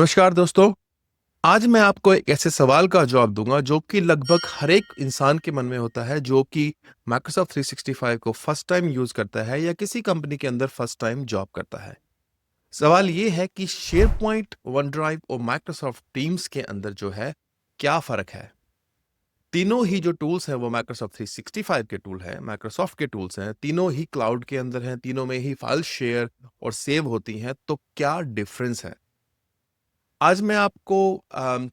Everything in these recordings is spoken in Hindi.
नमस्कार दोस्तों। आज मैं आपको एक ऐसे सवाल का जवाब दूंगा जो कि लगभग हर एक इंसान के मन में होता है, जो कि माइक्रोसॉफ्ट 365 को फर्स्ट टाइम यूज करता है या किसी कंपनी के अंदर फर्स्ट टाइम जॉब करता है। सवाल ये है कि शेयर पॉइंट, वन ड्राइव और माइक्रोसॉफ्ट टीम्स के अंदर जो है क्या फर्क है। तीनों ही जो टूल्स हैं वो माइक्रोसॉफ्ट 365 के टूल हैं, माइक्रोसॉफ्ट के टूल्स हैं, तीनों ही क्लाउड के अंदर हैं, तीनों में ही फाइल शेयर और सेव होती हैं। तो क्या डिफरेंस है? आज मैं आपको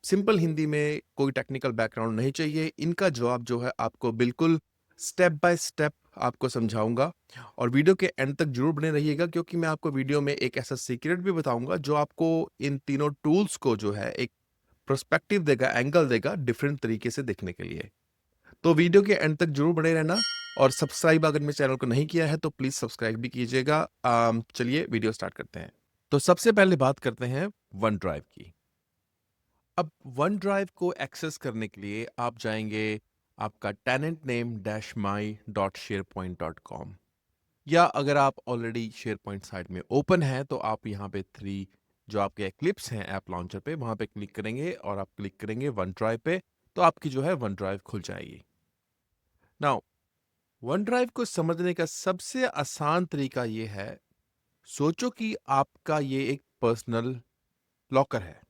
सिंपल हिंदी में, कोई टेक्निकल बैकग्राउंड नहीं चाहिए, इनका जवाब जो है आपको बिल्कुल स्टेप बाय स्टेप आपको समझाऊंगा। और वीडियो के एंड तक जरूर बने रहिएगा, क्योंकि मैं आपको वीडियो में एक ऐसा सीक्रेट भी बताऊंगा जो आपको इन तीनों टूल्स को जो है एक पर्सपेक्टिव देगा, एंगल देगा डिफरेंट तरीके से देखने के लिए। तो वीडियो के एंड तक जरूर बने रहना। और सब्सक्राइब अगर मेरे चैनल को नहीं किया है तो प्लीज सब्सक्राइब भी कीजिएगा। चलिए वीडियो स्टार्ट करते हैं। तो सबसे पहले बात करते हैं वन ड्राइव की। अब वन ड्राइव को एक्सेस करने के लिए आप जाएंगे आपका tenant name dash my dot SharePoint dot com, या अगर आप ऑलरेडी शेयर पॉइंट साइट में ओपन है तो आप यहाँ पे थ्री जो आपके एक्लिप्स हैं ऐप लॉन्चर पे, वहां पे क्लिक करेंगे और आप क्लिक करेंगे वन ड्राइव पे, तो आपकी जो है वन ड्राइव खुल जाएगी। नाउ वन ड्राइव को समझने का सबसे आसान तरीका ये है, सोचो कि आपका ये एक पर्सनल लॉकर है।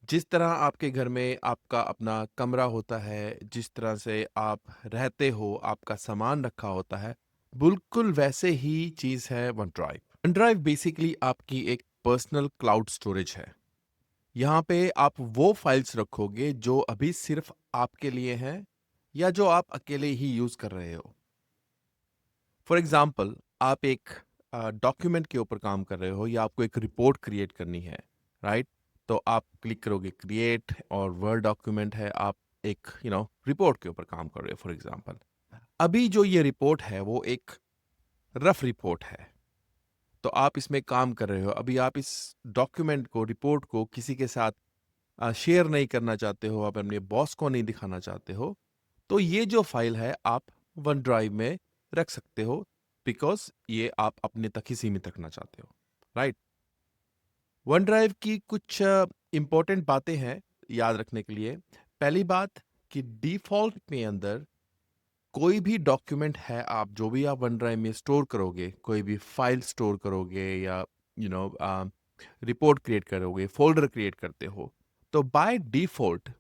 जिस तरह आपके घर में आपका अपना कमरा होता है, जिस तरह से आप रहते हो, आपका सामान रखा होता है, बिल्कुल वैसे ही चीज है one drive. One drive basically आपकी एक पर्सनल क्लाउड स्टोरेज है। यहाँ पे आप वो फाइल्स रखोगे जो अभी सिर्फ आपके लिए हैं या जो आप अकेले ही यूज कर रहे हो। फॉर एग्जाम्पल, आप एक डॉक्यूमेंट के ऊपर काम कर रहे हो या आपको एक रिपोर्ट क्रिएट करनी है, राइट? तो आप क्लिक करोगे क्रिएट, और वर्ड डॉक्यूमेंट है, आप एक रिपोर्ट के ऊपर काम कर रहे हो फॉर एग्जाम्पल। अभी जो ये रिपोर्ट है वो एक रफ रिपोर्ट है, तो आप इसमें काम कर रहे हो। अभी आप इस डॉक्यूमेंट को, रिपोर्ट को किसी के साथ शेयर नहीं करना चाहते हो, आप अपने बॉस को नहीं दिखाना चाहते हो, तो ये जो फाइल है आप वन ड्राइव में रख सकते हो, बिकॉज ये आप अपने तक ही सीमित रखना चाहते हो, राइट? वन ड्राइव की कुछ इंपॉर्टेंट बातें हैं याद रखने के लिए। पहली बात कि डिफॉल्ट में अंदर कोई भी डॉक्यूमेंट है, आप जो भी आप वन ड्राइव में स्टोर करोगे, कोई भी फाइल स्टोर करोगे या यू नो रिपोर्ट क्रिएट करोगे, फोल्डर क्रिएट करते हो, तो बाय डिफॉल्ट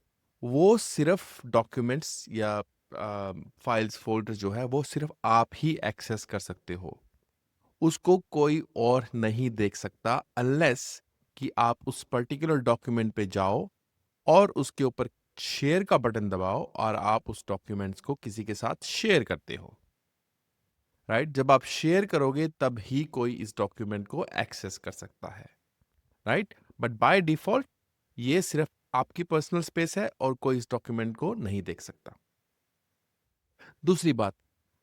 वो सिर्फ डॉक्यूमेंट्स या फाइल्स, फोल्डर जो है वो सिर्फ आप ही एक्सेस कर सकते हो। उसको कोई और नहीं देख सकता, अनलेस कि आप उस पर्टिकुलर डॉक्यूमेंट पे जाओ और उसके ऊपर शेयर का बटन दबाओ और आप उस डॉक्यूमेंट्स को किसी के साथ शेयर करते हो, राइट? जब आप शेयर करोगे तब ही कोई इस डॉक्यूमेंट को एक्सेस कर सकता है, राइट? बट बाय डिफॉल्ट ये सिर्फ आपकी पर्सनल स्पेस है और कोई इस डॉक्यूमेंट को नहीं देख सकता। दूसरी बात,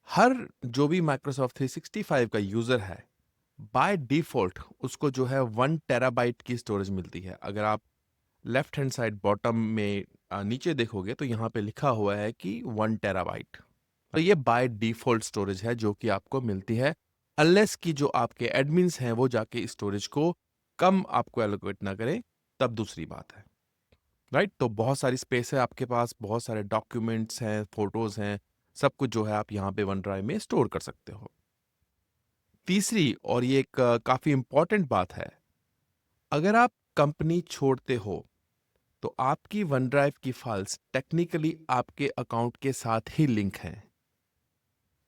हर जो भी माइक्रोसॉफ्ट 365 का यूजर है, बाय डिफॉल्ट उसको जो है 1 टेराबाइट की स्टोरेज मिलती है। अगर आप लेफ्ट हैंड साइड बॉटम में नीचे देखोगे तो यहाँ पे लिखा हुआ है कि 1 टेराबाइट। तो ये बाय डिफॉल्ट स्टोरेज है जो कि आपको मिलती है, अनलेस कि जो आपके एडमिन्स हैं वो जाके स्टोरेज को कम आपको एलोकेट ना करें, तब दूसरी बात है, राइट? तो बहुत सारी स्पेस है आपके पास, बहुत सारे डॉक्यूमेंट्स हैं, फोटोज हैं, सब कुछ जो है आप यहाँ पे वन ड्राइव में स्टोर कर सकते हो। तीसरी, और ये एक काफी इंपॉर्टेंट बात है, अगर आप कंपनी छोड़ते हो तो आपकी वन ड्राइव की फाइल्स टेक्निकली आपके अकाउंट के साथ ही लिंक हैं।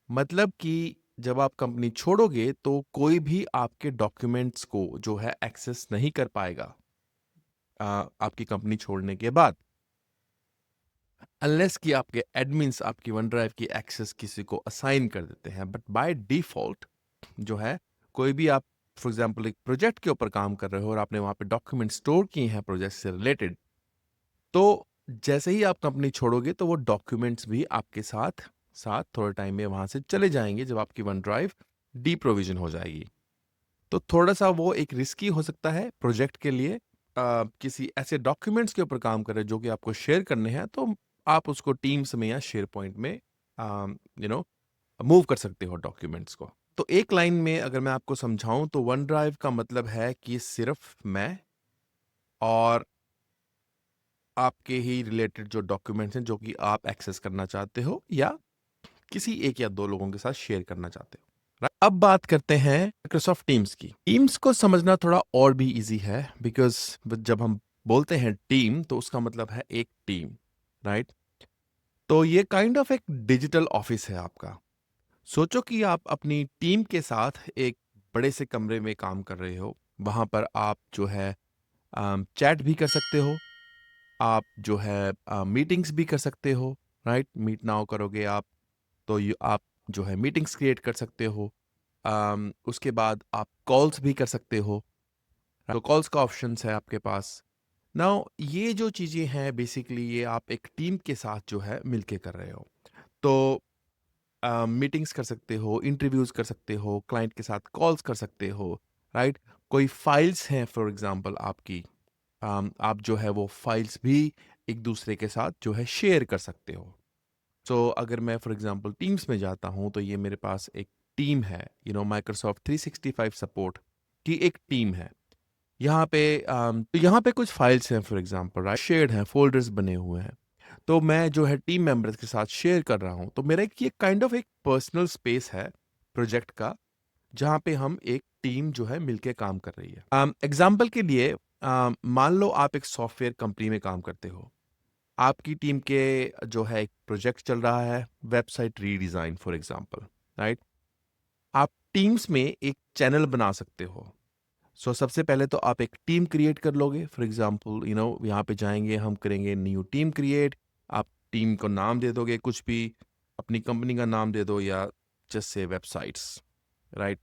मतलब कि जब आप कंपनी छोड़ोगे तो कोई भी आपके डॉक्यूमेंट्स को जो है एक्सेस नहीं कर पाएगा आपकी कंपनी छोड़ने के बाद, अनलेस कि आपके एडमिन्स आपकी वन ड्राइव की एक्सेस किसी को असाइन कर देते हैं। बट बाय डिफॉल्ट जो है, कोई भी आप फॉर एग्जांपल एक प्रोजेक्ट के ऊपर काम कर रहे हो और आपने वहां पे डॉक्यूमेंट स्टोर किए हैं प्रोजेक्ट से रिलेटेड, तो जैसे ही आप कंपनी छोड़ोगे तो वो डॉक्यूमेंट्स भी आपके साथ साथ थोड़े टाइम में वहां से चले जाएंगे, जब आपकी वन ड्राइव डी प्रोविजन हो जाएगी। तो थोड़ा सा वो एक रिस्की हो सकता है प्रोजेक्ट के लिए। किसी ऐसे डॉक्यूमेंट्स के ऊपर काम कर रहे हैं जो कि आपको शेयर करने हैं, तो आप उसको टीम्स में या शेयर पॉइंट में मूव कर सकते हो डॉक्यूमेंट्स को। तो एक लाइन में अगर मैं आपको समझाऊं तो वन ड्राइव का मतलब है कि सिर्फ मैं और आपके ही रिलेटेड जो डॉक्यूमेंट्स हैं जो कि आप एक्सेस करना चाहते हो या किसी एक या दो लोगों के साथ शेयर करना चाहते हो। अब बात करते हैं माइक्रोसॉफ्ट टीम्स की। टीम्स को समझना थोड़ा और भी इजी है बिकॉज जब हम बोलते हैं टीम तो उसका मतलब है एक टीम, राइट? तो ये काइंड ऑफ एक डिजिटल ऑफिस है आपका। सोचो कि आप अपनी टीम के साथ एक बड़े से कमरे में काम कर रहे हो। वहां पर आप जो है चैट भी कर सकते हो, आप जो है मीटिंग्स भी कर सकते हो, राइट? मीट नाउ करोगे आप तो आप जो है मीटिंग्स क्रिएट कर सकते हो। उसके बाद आप कॉल्स भी कर सकते हो, तो कॉल्स का ऑप्शंस है आपके पास। नाउ ये जो चीज़ें हैं बेसिकली ये आप एक टीम के साथ जो है मिलके कर रहे हो। तो मीटिंग्स कर सकते हो, इंटरव्यूज़ कर सकते हो, क्लाइंट के साथ कॉल्स कर सकते हो, राइट? कोई फाइल्स हैं फॉर एग्ज़ाम्पल आपकी, आप जो है वो फाइल्स भी एक दूसरे के साथ जो है शेयर कर सकते हो। सो अगर मैं फॉर एग्ज़ाम्पल टीम्स में जाता हूँ तो ये मेरे पास एक टीम है, माइक्रोसॉफ्ट 365 सपोर्ट की एक टीम है। यहाँ पे तो यहाँ पे कुछ फाइल्स हैं फॉर एग्ज़ाम्पल, राइट? शेयर्ड हैं, फ़ोल्डर्स बने हुए हैं। तो मैं जो है टीम मेंबर्स के साथ शेयर कर रहा हूँ। तो मेरा एक ये काइंड ऑफ एक पर्सनल स्पेस है प्रोजेक्ट का, जहाँ पे हम एक टीम जो है मिलके काम कर रही है। एग्ज़ाम्पल के लिए मान लो आप एक सॉफ्टवेयर कंपनी में काम करते हो। आपकी टीम के जो है एक प्रोजेक्ट चल रहा है, website redesign for example, right? आप टीम्स में एक चैनल बना सकते हो। सबसे पहले तो आप एक टीम क्रिएट कर लोगे। फॉर एग्जांपल यहाँ पे जाएंगे, हम करेंगे न्यू टीम क्रिएट। आप टीम को नाम दे दोगे कुछ भी, अपनी कंपनी का नाम दे दो या just say websites, right?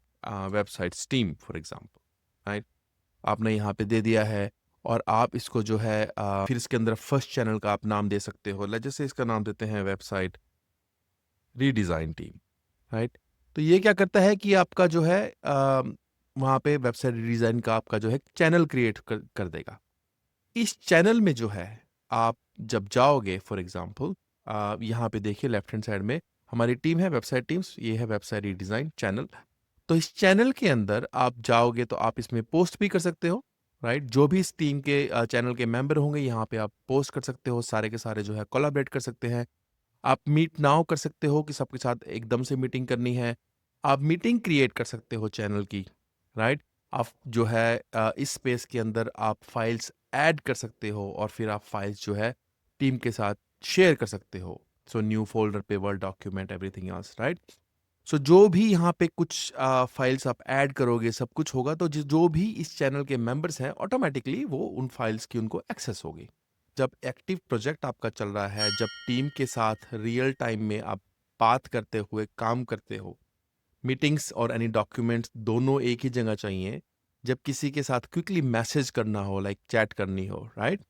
Websites team for example, right? आपने यहाँ पे दे दिया है और आप इसको जो है फिर इसके अंदर फर्स्ट चैनल का आप नाम दे सकते हो। जैसे इसका नाम देते हैं वेबसाइट रीडिज़ाइन टीम, राइट? तो ये क्या करता है कि आपका जो है वहाँ पे वेबसाइट डिज़ाइन का आपका जो है चैनल क्रिएट कर देगा। इस चैनल में जो है आप जब जाओगे फॉर एग्ज़ाम्पल यहाँ पे देखिए लेफ्ट हैंड साइड में हमारी टीम है वेबसाइट टीम्स, ये है वेबसाइट रीडिज़ाइन चैनल। तो इस चैनल के अंदर आप जाओगे तो आप इसमें पोस्ट भी कर सकते हो, राइट? जो भी इस टीम के चैनल के मेंबर होंगे यहाँ पे आप पोस्ट कर सकते हो, सारे के सारे जो है कोलैबोरेट कर सकते हैं। आप मीट नाउ कर सकते हो कि सबके साथ एकदम से मीटिंग करनी है। आप मीटिंग क्रिएट कर सकते हो चैनल की, राइट? आप जो है इस स्पेस के अंदर आप फाइल्स ऐड कर सकते हो और फिर आप फाइल्स जो है टीम के साथ शेयर कर सकते हो। न्यू फ़ोल्डर पे word document everything else, right? जो भी यहाँ पे कुछ फाइल्स आप ऐड करोगे सब कुछ होगा तो जो भी इस चैनल के मेंबर्स हैं ऑटोमेटिकली वो उन फाइल्स की उनको एक्सेस होगी। जब एक्टिव प्रोजेक्ट आपका चल रहा है, जब टीम के साथ रियल टाइम में आप बात करते हुए काम करते हो, मीटिंग्स और एनी डॉक्यूमेंट्स दोनों एक ही जगह चाहिए, जब किसी के साथ क्विकली मैसेज करना हो लाइक चैट करनी हो, राइट?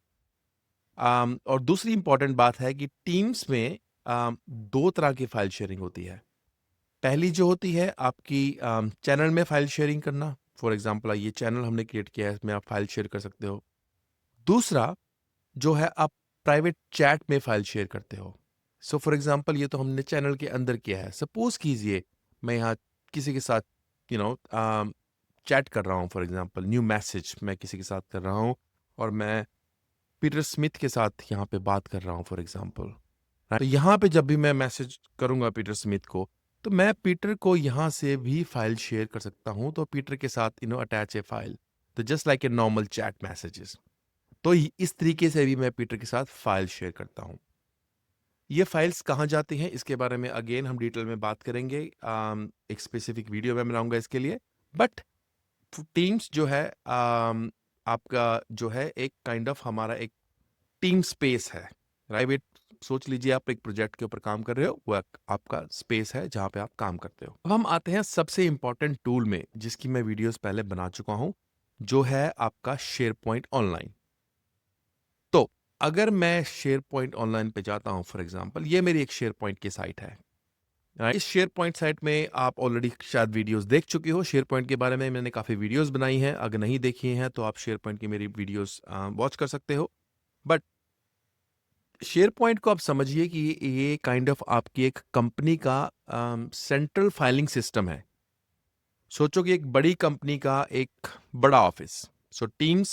और दूसरी इंपॉर्टेंट बात है कि टीम्स में दो तरह की फाइल शेयरिंग होती है। पहली जो होती है आपकी चैनल में फाइल शेयरिंग करना। फॉर एग्जांपल ये चैनल हमने क्रिएट किया है, इसमें आप फाइल शेयर कर सकते हो। दूसरा जो है आप प्राइवेट चैट में फाइल शेयर करते हो। फॉर एग्जांपल ये तो हमने चैनल के अंदर किया है। सपोज कीजिए मैं यहाँ किसी के साथ यू नो चैट कर रहा हूँ, फॉर एग्जांपल न्यू मैसेज मैं किसी के साथ कर रहा हूँ और मैं पीटर स्मिथ के साथ यहाँ पे बात कर रहा हूँ फॉर एग्जांपल। तो यहाँ पे जब भी मैं मैसेज करूँगा पीटर स्मिथ को, तो मैं पीटर को यहाँ से भी फाइल शेयर कर सकता हूँ। तो पीटर के साथ अटैच ए फाइल, तो just like a normal chat messages. तो इस तरीके से भी मैं पीटर के साथ फाइल शेयर करता हूँ। ये फाइल्स कहाँ जाती हैं इसके बारे में अगेन हम डिटेल में बात करेंगे। एक स्पेसिफिक वीडियो मैं बनाऊंगा इसके लिए। बट टीम्स जो है आपका जो है एक काइंड ऑफ हमारा एक टीम स्पेस है, राइट? सोच लीजिए आप एक प्रोजेक्ट के ऊपर काम कर रहे हो, वो आपका स्पेस है जहाँ पे आप काम करते हो। अब हम आते हैं सबसे इंपॉर्टेंट टूल में जिसकी मैं वीडियोस पहले बना चुका हूँ, जो है आपका शेयर पॉइंट ऑनलाइन। तो अगर मैं शेयर पॉइंट ऑनलाइन पे जाता हूँ फॉर एग्जांपल, ये मेरी एक शेयर पॉइंट की साइट है, राइट? इस शेयर पॉइंट साइट में आप ऑलरेडी शायद वीडियोस देख चुके हो। शेयर पॉइंट के बारे में मैंने काफ़ी वीडियोस बनाई हैं, अगर नहीं देखी हैं तो आप शेयर पॉइंट की मेरी वीडियोस वॉच कर सकते हो। बट शेयर पॉइंट को आप समझिए कि ये काइंड ऑफ आपकी एक कंपनी का सेंट्रल फाइलिंग सिस्टम है। सोचो कि एक बड़ी कंपनी का एक बड़ा ऑफिस। टीम्स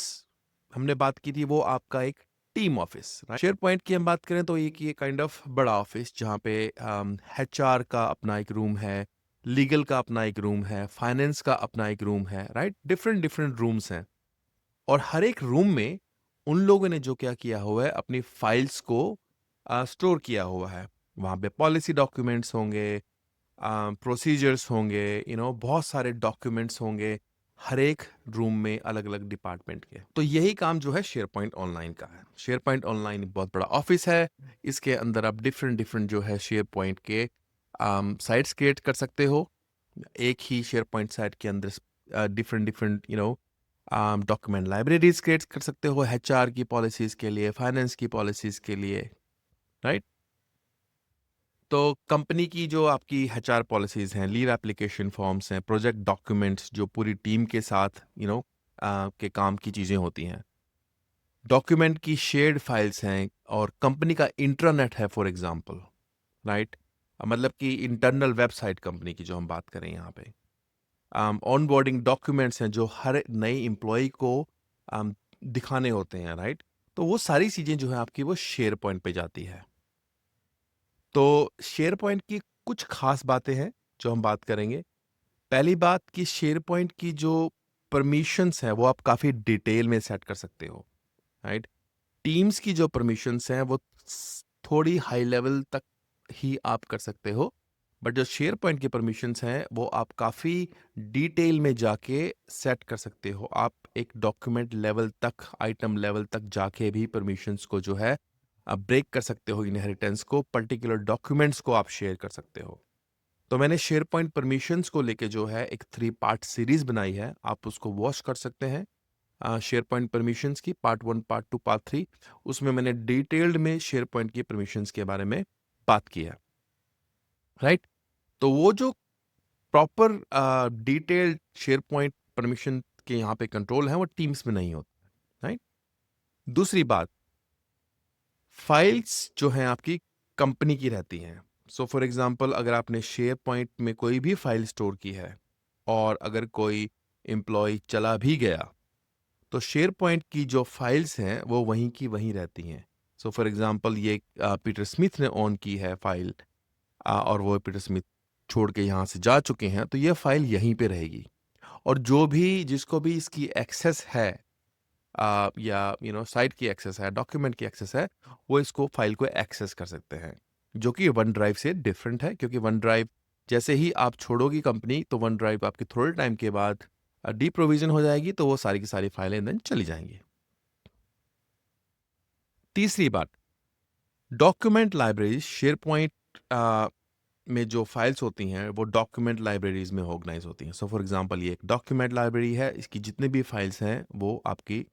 हमने बात की थी वो आपका एक team office, right? Share point की हम बात करें तो ये काइंड ऑफ बड़ा ऑफिस जहाँ पे एचआर का अपना एक रूम है, लीगल का अपना एक रूम है, फाइनेंस का अपना एक रूम है, राइट? डिफरेंट डिफरेंट रूम्स हैं और हर एक रूम में उन लोगों ने जो क्या किया हुआ है अपनी फाइल्स को स्टोर किया हुआ है। वहाँ पे पॉलिसी डॉक्यूमेंट्स होंगे, प्रोसीजर्स होंगे, बहुत सारे डॉक्यूमेंट्स होंगे हर एक रूम में अलग अलग डिपार्टमेंट के। तो यही काम जो है शेयर पॉइंट ऑनलाइन का है। शेयर पॉइंट ऑनलाइन बहुत बड़ा ऑफिस है। इसके अंदर आप डिफरेंट डिफरेंट जो है शेयर पॉइंट के साइट्स क्रिएट कर सकते हो। एक ही शेयर पॉइंट साइट के अंदर different different document libraries create कर सकते हो, एचआर की पॉलिसीज के लिए, फाइनेंस की पॉलिसीज के लिए, राइट? तो कंपनी की जो आपकी एचआर पॉलिसीज हैं, लीव एप्लीकेशन फॉर्म्स हैं, प्रोजेक्ट डॉक्यूमेंट्स जो पूरी टीम के साथ के काम की चीज़ें होती हैं, डॉक्यूमेंट की शेयर्ड फाइल्स हैं और कंपनी का इंट्रानेट है फॉर एग्जांपल, राइट? मतलब कि इंटरनल वेबसाइट कंपनी की जो हम बात करें यहाँ पे, ऑनबोर्डिंग डॉक्यूमेंट्स हैं जो हर नए एम्प्लॉय को दिखाने होते हैं, राइट? तो वो सारी चीज़ें जो है आपकी वो शेयर पॉइंट पे जाती है। तो शेयर पॉइंट की कुछ खास बातें हैं जो हम बात करेंगे। पहली बात कि शेयर पॉइंट की जो परमिशंस हैं वो आप काफ़ी डिटेल में सेट कर सकते हो, राइट? टीम्स की जो परमिशंस हैं वो थोड़ी हाई लेवल तक ही आप कर सकते हो, बट जो शेयर पॉइंट की परमिशंस हैं वो आप काफ़ी डिटेल में जाके सेट कर सकते हो। आप एक डॉक्यूमेंट लेवल तक, आइटम लेवल तक जाके भी परमिशंस को जो है आप ब्रेक कर सकते हो, इनहेरिटेंस को, पर्टिकुलर डॉक्यूमेंट्स को आप शेयर कर सकते हो। तो मैंने शेयर पॉइंट परमिशंस को लेके जो है एक 3 पार्ट सीरीज बनाई है, आप उसको वॉच कर सकते हैं। शेयर पॉइंट परमिशंस की पार्ट 1, पार्ट 2, पार्ट 3, उसमें मैंने डिटेल्ड में शेयर पॉइंट की परमिशंस के बारे में बात की है, राइट? तो वो जो proper detailed share point permission के यहाँ पे कंट्रोल है वो टीम्स में नहीं होता, राइट? दूसरी बात, फाइल्स जो हैं आपकी कंपनी की रहती हैं। सो फॉर एग्जांपल अगर आपने शेयर पॉइंट में कोई भी फाइल स्टोर की है और अगर कोई एम्प्लॉय चला भी गया तो शेयर पॉइंट की जो फाइल्स हैं वो वहीं की वहीं रहती हैं। सो फॉर एग्जांपल ये पीटर स्मिथ ने ऑन की है फाइल, और वो पीटर स्मिथ छोड़ के यहाँ से जा चुके हैं, तो ये फाइल यहीं पे रहेगी और जो भी जिसको भी इसकी एक्सेस है, या साइट की एक्सेस है, डॉक्यूमेंट की एक्सेस है, वो इसको फाइल को एक्सेस कर सकते हैं, जो कि वन ड्राइव से डिफरेंट है क्योंकि वन ड्राइव जैसे ही आप छोड़ोगी कंपनी तो वन ड्राइव आपके थोड़े टाइम के बाद डीप्रोविजन हो जाएगी, तो वो सारी की सारी फाइलें देन चली जाएंगी। तीसरी बात, डॉक्यूमेंट लाइब्रेरी शेयर पॉइंट में जो फाइल्स होती हैं वो डॉक्यूमेंट लाइब्रेरीज में ऑर्गेनाइज होती हैं। सो फॉर एग्जांपल ये एक डॉक्यूमेंट लाइब्रेरी है, इसकी जितने भी फाइल्स हैं वो आपकी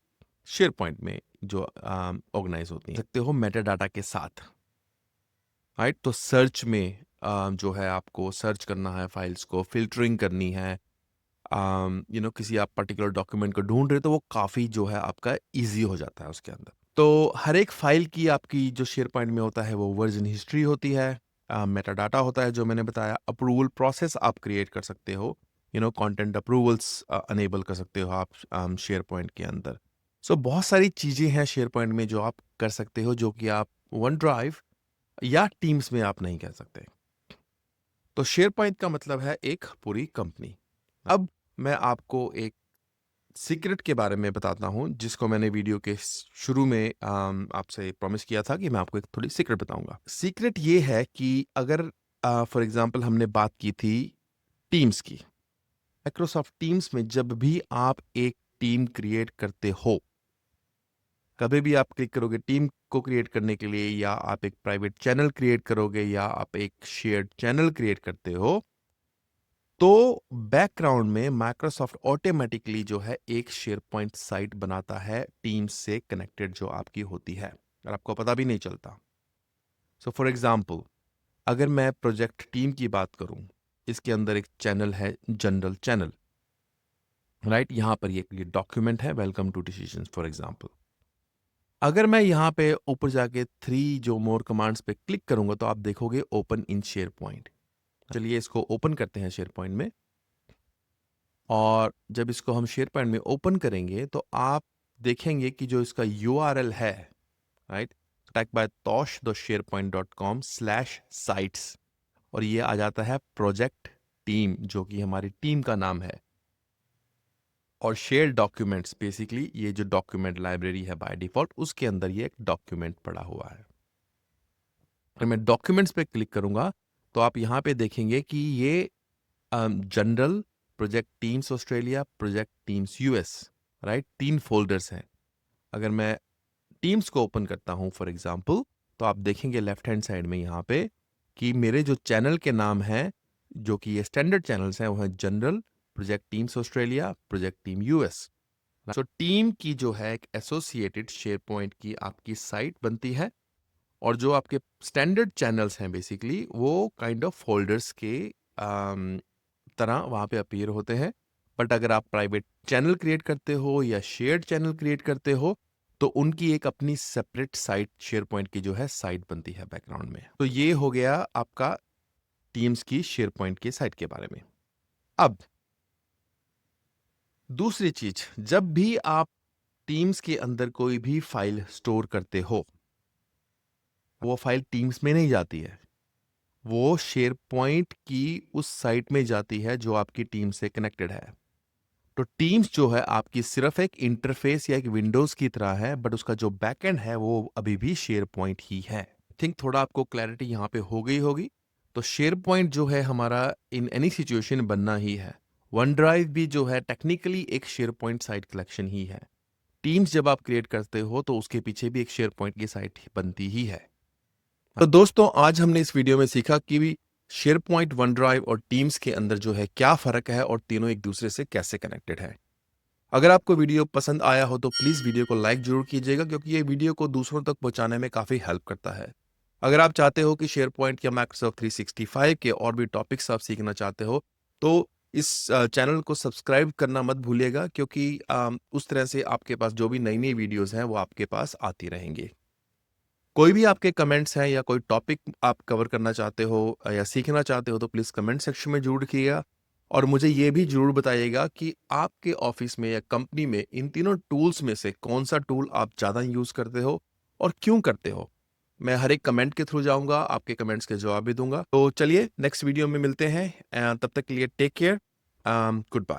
शेयर पॉइंट में जो ऑर्गेनाइज होती हैं, सकते हो मेटा डाटा के साथ, राइट? तो सर्च में जो है आपको सर्च करना है, फाइल्स को फिल्टरिंग करनी है, किसी आप पर्टिकुलर डॉक्यूमेंट को ढूंढ रहे हो तो वो काफ़ी जो है आपका ईजी हो जाता है उसके अंदर। तो हर एक फाइल की आपकी जो शेयर पॉइंट में होता है वो वर्जन हिस्ट्री होती है, मेटा डाटा होता है जो मैंने बताया, अप्रूवल प्रोसेस आप क्रिएट कर सकते हो, कंटेंट अप्रूवल्स अनेबल कर सकते हो आप शेयर पॉइंट के अंदर। सो बहुत सारी चीज़ें हैं शेयर पॉइंट में जो आप कर सकते हो जो कि आप वन ड्राइव या टीम्स में आप नहीं कर सकते। तो शेयर पॉइंट का मतलब है एक पूरी कंपनी। अब मैं आपको एक सीक्रेट के बारे में बताता हूँ जिसको मैंने वीडियो के शुरू में आपसे प्रॉमिस किया था कि मैं आपको एक थोड़ी सीक्रेट बताऊंगा। सीक्रेट ये है कि अगर फॉर एग्जांपल हमने बात की थी टीम्स की, माइक्रोसॉफ्ट टीम्स में जब भी आप एक टीम क्रिएट करते हो, कभी भी आप क्लिक करोगे टीम को क्रिएट करने के लिए, या आप एक प्राइवेट चैनल क्रिएट करोगे या आप एक शेयर्ड चैनल क्रिएट करते हो, तो बैकग्राउंड में माइक्रोसॉफ्ट ऑटोमेटिकली जो है एक शेयर पॉइंट साइट बनाता है टीम्स से कनेक्टेड जो आपकी होती है और आपको पता भी नहीं चलता। सो फॉर एग्जांपल अगर मैं प्रोजेक्ट टीम की बात करूं, इसके अंदर एक चैनल है जनरल चैनल, राइट? यहां पर ये डॉक्यूमेंट है welcome to decisions for example. अगर मैं यहाँ पे ऊपर जाके 3 जो मोर कमांड्स पे क्लिक करूंगा तो आप देखोगे ओपन इन शेयर पॉइंट। चलिए इसको ओपन करते हैं शेयर पॉइंट में, और जब इसको हम शेयर पॉइंट में ओपन करेंगे तो आप देखेंगे कि जो इसका URL है, राइट, अटैक बाय tosh.sharepoint.com/sites, और ये आ जाता है प्रोजेक्ट टीम, जो कि हमारी टीम का नाम है। और शेयर डॉक्यूमेंट्स, बेसिकली ये जो डॉक्यूमेंट लाइब्रेरी है बाय डिफॉल्ट, उसके अंदर ये एक डॉक्यूमेंट पड़ा हुआ है। अगर मैं डॉक्यूमेंट्स पे क्लिक करूंगा तो आप यहाँ पे देखेंगे कि ये general, project teams Australia, project teams US, right, 3 folders हैं। अगर मैं टीम्स को ओपन करता हूं फॉर एग्जांपल, तो आप देखेंगे लेफ्ट हैंड साइड में यहाँ पे कि मेरे जो चैनल के नाम हैं, जो कि ये स्टैंडर्ड चैनल्स हैं, वो हैं general, project teams Australia, project team US. तो टीम की जो है एक एसोसिएटेड शेयर पॉइंट की आपकी साइट बनती है, और जो आपके स्टैंडर्ड चैनल्स हैं बेसिकली वो काइंड ऑफ फोल्डर्स के तरह वहाँ पे अपीयर होते हैं। बट अगर आप प्राइवेट चैनल क्रिएट करते हो या शेयर्ड चैनल क्रिएट करते हो तो उनकी एक अपनी सेपरेट साइट, शेयर पॉइंट की जो है साइट बनती है बैकग्राउंड में। तो ये हो गया आपका टीम्स की शेयर पॉइंट की साइट के बारे में। अब दूसरी चीज, जब भी आप टीम्स के अंदर कोई भी फाइल स्टोर करते हो, वो फाइल टीम्स में नहीं जाती है, वो शेयर पॉइंट की उस साइट में जाती है जो आपकी टीम से कनेक्टेड है। तो टीम्स जो है आपकी सिर्फ एक इंटरफेस या एक विंडोज की तरह है, बट उसका जो बैकएंड है वो अभी भी शेयर पॉइंट ही है। थिंक थोड़ा आपको क्लैरिटी यहाँ पे हो गई होगी। तो शेयर पॉइंट जो है हमारा इन एनी सिचुएशन बनना ही है। वन ड्राइव भी जो है टेक्निकली एक शेयर पॉइंट साइट कलेक्शन ही है। टीम्स जब आप क्रिएट करते हो तो उसके पीछे भी एक शेयर पॉइंट की साइट बनती ही है। तो दोस्तों, आज हमने इस वीडियो में सीखा कि शेयर पॉइंट, वन ड्राइव और टीम्स के अंदर जो है क्या फर्क है और तीनों एक दूसरे से कैसे कनेक्टेड है। अगर आपको वीडियो पसंद आया हो तो प्लीज वीडियो को लाइक जरूर कीजिएगा, क्योंकि ये वीडियो को दूसरों तक पहुंचाने में काफी हेल्प करता है। अगर आप चाहते हो कि शेयर पॉइंट या माइक्रोसॉफ्ट 365 के और भी टॉपिक्स आप सीखना चाहते हो तो इस चैनल को सब्सक्राइब करना मत भूलिएगा, क्योंकि उस तरह से आपके पास जो भी नई नई वीडियोस हैं वो आपके पास आती रहेंगी। कोई भी आपके कमेंट्स हैं या कोई टॉपिक आप कवर करना चाहते हो या सीखना चाहते हो तो प्लीज़ कमेंट सेक्शन में ज़रूर लिखिएगा, और मुझे ये भी ज़रूर बताइएगा कि आपके ऑफिस में या कंपनी में इन तीनों टूल्स में से कौन सा टूल आप ज़्यादा यूज़ करते हो और क्यों करते हो। मैं हर एक कमेंट के थ्रू जाऊंगा, आपके कमेंट्स के जवाब भी दूंगा। तो चलिए नेक्स्ट वीडियो में मिलते हैं। तब तक के लिए टेक केयर, गुड बाय।